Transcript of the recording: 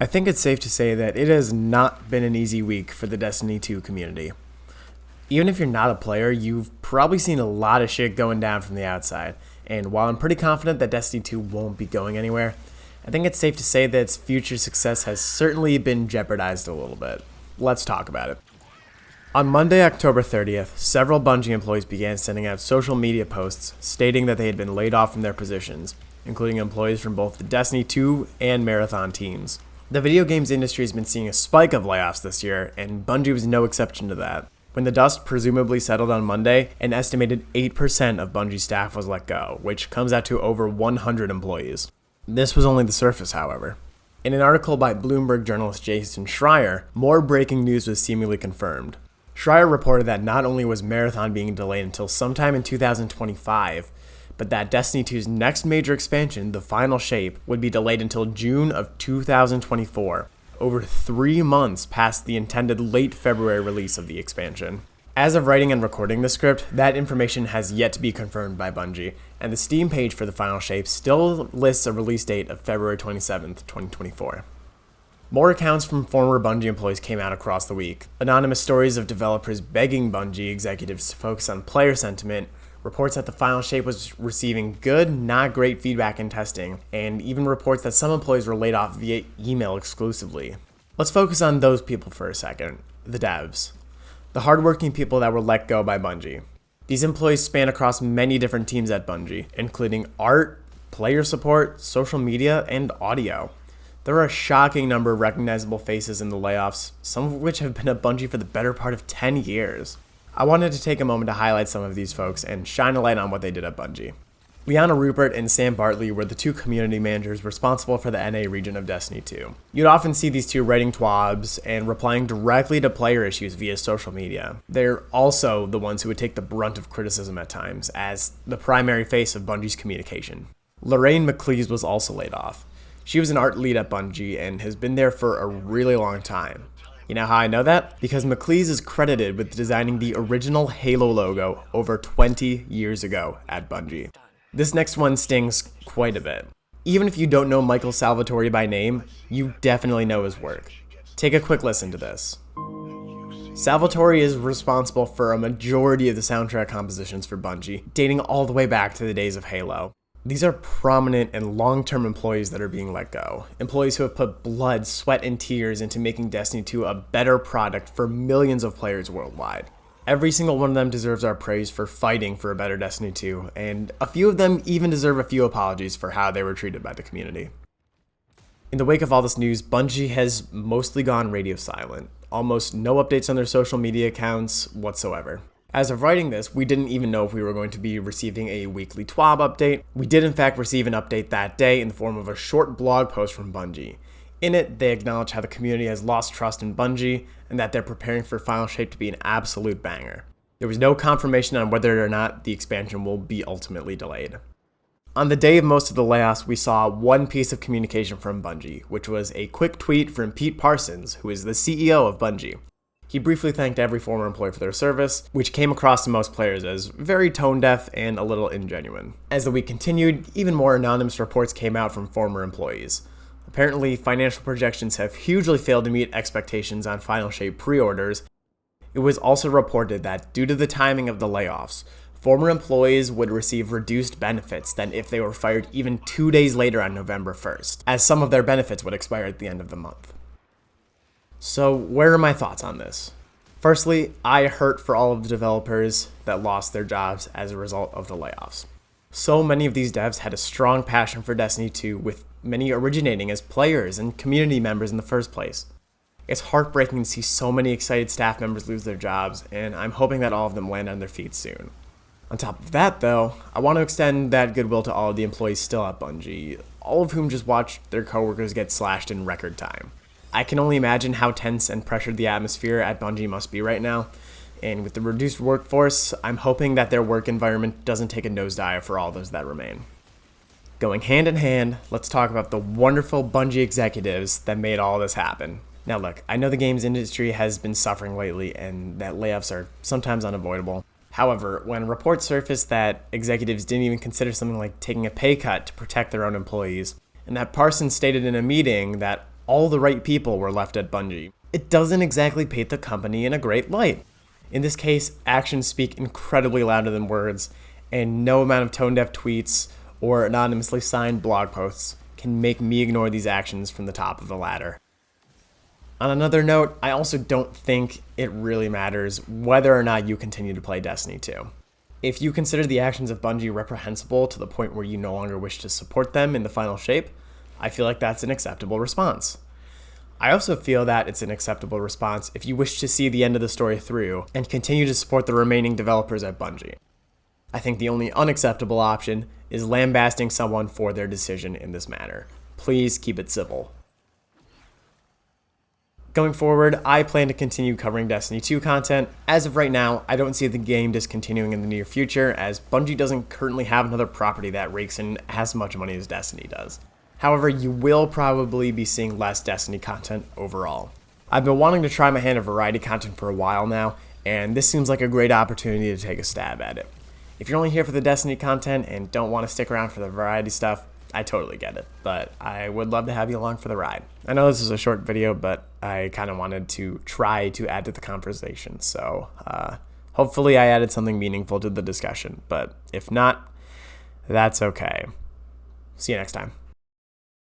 I think it's safe to say that it has not been an easy week for the Destiny 2 community. Even if you're not a player, you've probably seen a lot of shit going down from the outside, and while I'm pretty confident that Destiny 2 won't be going anywhere, I think it's safe to say that its future success has certainly been jeopardized a little bit. Let's talk about it. On Monday, October 30th, several Bungie employees began sending out social media posts stating that they had been laid off from their positions, including employees from both the Destiny 2 and Marathon teams. The video games industry has been seeing a spike of layoffs this year, and Bungie was no exception to that. When the dust presumably settled on Monday, an estimated 8% of Bungie staff was let go, which comes out to over 100 employees. This was only the surface, however. In an article by Bloomberg journalist Jason Schreier, more breaking news was seemingly confirmed. Schreier reported that not only was Marathon being delayed until sometime in 2025, but that Destiny 2's next major expansion, the Final Shape, would be delayed until June of 2024, over 3 months past the intended late February release of the expansion. As of writing and recording the script, that information has yet to be confirmed by Bungie, and the Steam page for the Final Shape still lists a release date of February 27th, 2024. More accounts from former Bungie employees came out across the week. Anonymous stories of developers begging Bungie executives to focus on player sentiment, reports that the Final Shape was receiving good, not great feedback in testing, and even reports that some employees were laid off via email exclusively. Let's focus on those people for a second, the devs. The hardworking people that were let go by Bungie. These employees span across many different teams at Bungie, including art, player support, social media, and audio. There are a shocking number of recognizable faces in the layoffs, some of which have been at Bungie for the better part of 10 years. I wanted to take a moment to highlight some of these folks and shine a light on what they did at Bungie. Liana Rupert and Sam Bartley were the two community managers responsible for the NA region of Destiny 2. You'd often see these two writing twabs and replying directly to player issues via social media. They're also the ones who would take the brunt of criticism at times, as the primary face of Bungie's communication. Lorraine McLeese was also laid off. She was an art lead at Bungie and has been there for a really long time. You know how I know that? Because McLeese is credited with designing the original Halo logo over 20 years ago at Bungie. This next one stings quite a bit. Even if you don't know Michael Salvatore by name, you definitely know his work. Take a quick listen to this. Salvatore is responsible for a majority of the soundtrack compositions for Bungie, dating all the way back to the days of Halo. These are prominent and long-term employees that are being let go. Employees who have put blood, sweat, and tears into making Destiny 2 a better product for millions of players worldwide. Every single one of them deserves our praise for fighting for a better Destiny 2, and a few of them even deserve a few apologies for how they were treated by the community. In the wake of all this news, Bungie has mostly gone radio silent. Almost no updates on their social media accounts whatsoever. As of writing this, we didn't even know if we were going to be receiving a weekly TWAB update. We did in fact receive an update that day in the form of a short blog post from Bungie. In it, they acknowledge how the community has lost trust in Bungie and that they're preparing for Final Shape to be an absolute banger. There was no confirmation on whether or not the expansion will be ultimately delayed. On the day of most of the layoffs, we saw one piece of communication from Bungie, which was a quick tweet from Pete Parsons, who is the CEO of Bungie. He briefly thanked every former employee for their service, which came across to most players as very tone-deaf and a little ingenuine. As the week continued, even more anonymous reports came out from former employees. Apparently, financial projections have hugely failed to meet expectations on Final Shape pre-orders. It was also reported that due to the timing of the layoffs, former employees would receive reduced benefits than if they were fired even 2 days later on November 1st, as some of their benefits would expire at the end of the month. So, where are my thoughts on this? Firstly, I hurt for all of the developers that lost their jobs as a result of the layoffs. So many of these devs had a strong passion for Destiny 2, with many originating as players and community members in the first place. It's heartbreaking to see so many excited staff members lose their jobs, and I'm hoping that all of them land on their feet soon. On top of that, though, I want to extend that goodwill to all of the employees still at Bungie, all of whom just watched their coworkers get slashed in record time. I can only imagine how tense and pressured the atmosphere at Bungie must be right now, and with the reduced workforce, I'm hoping that their work environment doesn't take a nosedive for all those that remain. Going hand in hand, let's talk about the wonderful Bungie executives that made all this happen. Now look, I know the games industry has been suffering lately and that layoffs are sometimes unavoidable. However, when reports surfaced that executives didn't even consider something like taking a pay cut to protect their own employees, and that Parsons stated in a meeting that all the right people were left at Bungie. It doesn't exactly paint the company in a great light. In this case, actions speak incredibly louder than words, and no amount of tone-deaf tweets or anonymously signed blog posts can make me ignore these actions from the top of the ladder. On another note, I also don't think it really matters whether or not you continue to play Destiny 2. If you consider the actions of Bungie reprehensible to the point where you no longer wish to support them in the final shape, I feel like that's an acceptable response. I also feel that it's an acceptable response if you wish to see the end of the story through and continue to support the remaining developers at Bungie. I think the only unacceptable option is lambasting someone for their decision in this matter. Please keep it civil. Going forward, I plan to continue covering Destiny 2 content. As of right now, I don't see the game discontinuing in the near future, as Bungie doesn't currently have another property that rakes in as much money as Destiny does. However, you will probably be seeing less Destiny content overall. I've been wanting to try my hand at variety content for a while now, and this seems like a great opportunity to take a stab at it. If you're only here for the Destiny content and don't want to stick around for the variety stuff, I totally get it, but I would love to have you along for the ride. I know this is a short video, but I kind of wanted to try to add to the conversation, so hopefully I added something meaningful to the discussion, but if not, that's okay. See you next time.